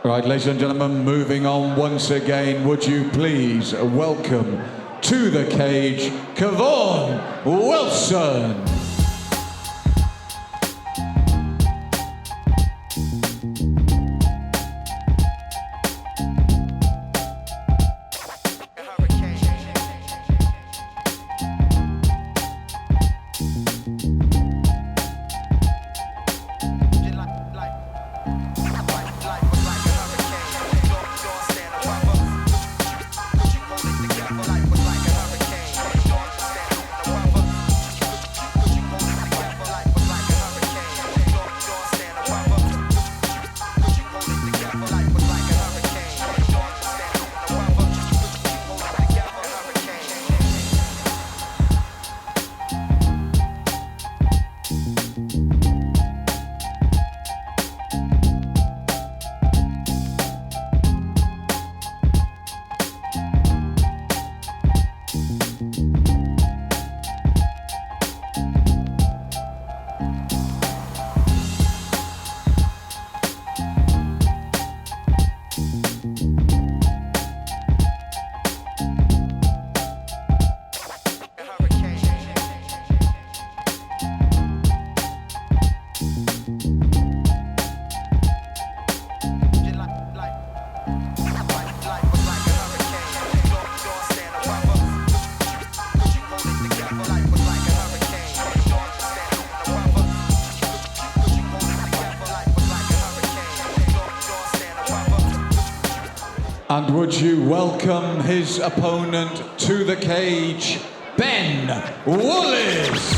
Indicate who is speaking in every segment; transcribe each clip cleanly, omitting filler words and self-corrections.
Speaker 1: Right, ladies and gentlemen, moving on once again, would you please welcome to the cage, Kvaun Wilson. And would you welcome his opponent to the cage, Ben Woolliss.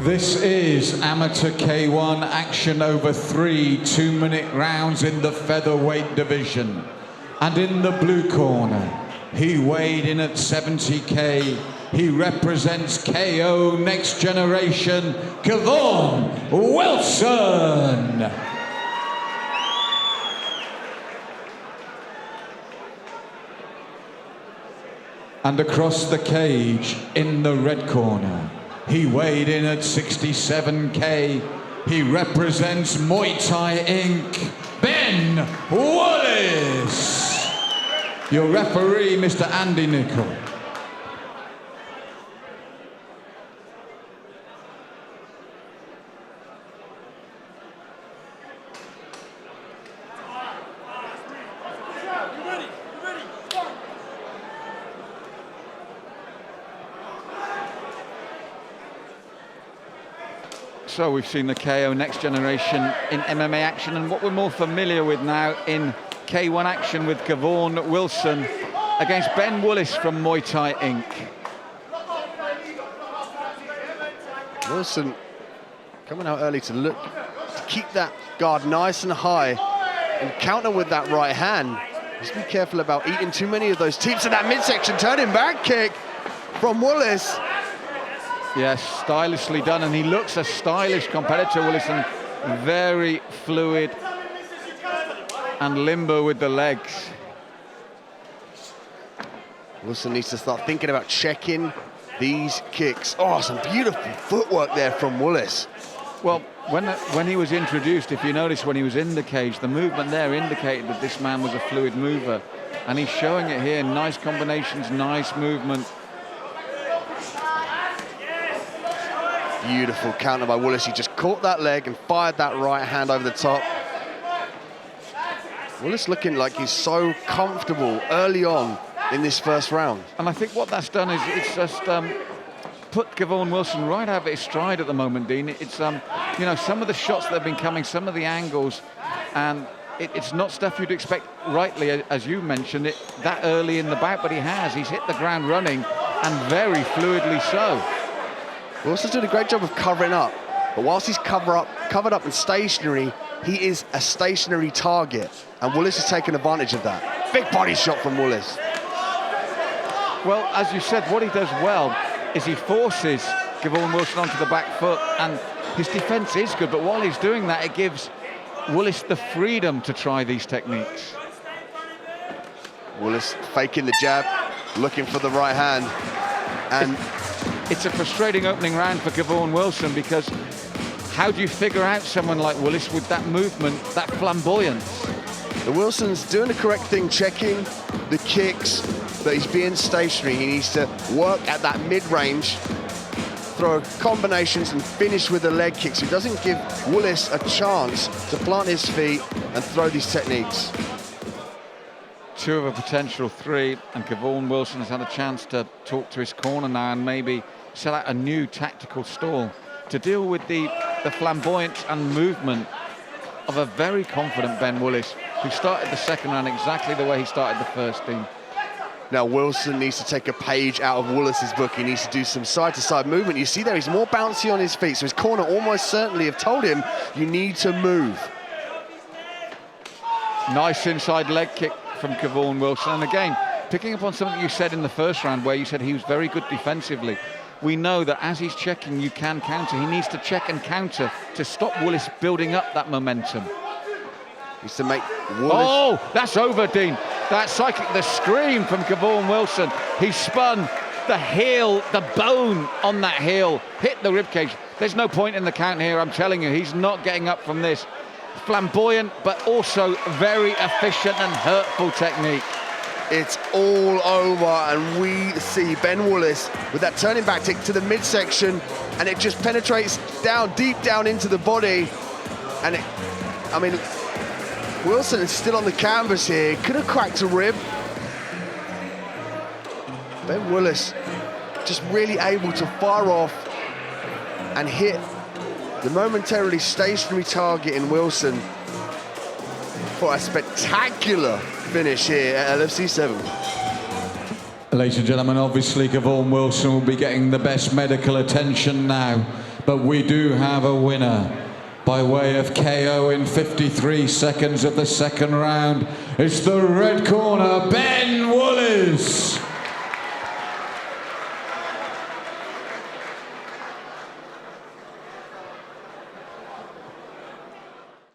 Speaker 1: This is amateur K1 action over 3 2-minute rounds in the featherweight division. And in the blue corner, he weighed in at 70k. He represents KO Next Generation, Kvaun Wilson. And across the cage, in the red corner, he weighed in at 67k. He represents Muay Thai Inc., Ben Woolliss. Your referee, Mr. Andy Nicol. So we've seen the KO Next Generation in MMA action, and what we're more familiar with now in K1 action with Kvaun Wilson against Ben Woolliss from Muay Thai Inc.
Speaker 2: Wilson coming out early to look to keep that guard nice and high and counter with that right hand. Just be careful about eating too many of those teeps in that midsection. Turning back kick from Woolliss.
Speaker 1: Yes, stylishly done, and he looks a stylish competitor, Woolliss, and very fluid and limber with the legs.
Speaker 2: Wilson needs to start thinking about checking these kicks. Oh, some beautiful footwork there from Woolliss.
Speaker 1: Well, when he was introduced, if you notice when he was in the cage, the movement there indicated that this man was a fluid mover. And he's showing it here. Nice combinations, nice movement.
Speaker 2: Beautiful counter by Woolliss. He just caught that leg and fired that right hand over the top. Woolliss looking like he's so comfortable early on in this first round.
Speaker 1: And I think what that's done is it's just put Kvaun Wilson right out of his stride at the moment, Dean. It's, you know, some of the shots that have been coming, some of the angles, and it's not stuff you'd expect, rightly, as you mentioned, it that early in the bout, but he has. He's hit the ground running, and very fluidly so.
Speaker 2: Wilson's doing a great job of covering up, but whilst he's covered up and stationary, he is a stationary target, and Woolliss has taken advantage of that. Big body shot from Woolliss.
Speaker 1: Well, as you said, what he does well is he forces Kvaun Wilson onto the back foot, and his defense is good, but while he's doing that, it gives Woolliss the freedom to try these techniques.
Speaker 2: Woolliss faking the jab, looking for the right hand, and
Speaker 1: it's a frustrating opening round for Kvaun Wilson, because how do you figure out someone like Woolliss with that movement, that flamboyance?
Speaker 2: the Wilson's doing the correct thing, checking the kicks, but he's being stationary. He needs to work at that mid-range, throw combinations and finish with the leg kicks. He doesn't give Woolliss a chance to plant his feet and throw these techniques.
Speaker 1: 2 of a potential 3, and Kvaun Wilson has had a chance to talk to his corner now and maybe set out a new tactical stall to deal with the flamboyance and movement of a very confident Ben Woolliss, who started the second round exactly the way he started the first, Dean.
Speaker 2: Now Wilson needs to take a page out of Wooliss's book. He needs to do some side-to-side movement. You see there, he's more bouncy on his feet, so his corner almost certainly have told him, you need to move.
Speaker 1: Nice inside leg kick from Kvaun Wilson. And again, picking up on something you said in the first round, where you said he was very good defensively. We know that as he's checking, you can counter. He needs to check and counter to stop Woolliss building up that momentum.
Speaker 2: Needs to make Woolliss...
Speaker 1: Oh, that's over, Dean. That cycling, the scream from Kvaun Wilson. He spun the heel, the bone on that heel, hit the ribcage. There's no point in the count here, I'm telling you. He's not getting up from this. Flamboyant, but also very efficient and hurtful technique.
Speaker 2: It's all over, and we see Ben Woolliss with that turning back kick to the midsection, and it just penetrates down, deep down into the body. And I mean, Wilson is still on the canvas here. Could have cracked a rib. Ben Woolliss just really able to fire off and hit the momentarily stationary target in Wilson for a spectacular finish here at LFC 7.
Speaker 1: Ladies and gentlemen, obviously Kvaun Wilson will be getting the best medical attention now, but we do have a winner. By way of KO in 53 seconds of the second round, it's the red corner, Ben Woolliss.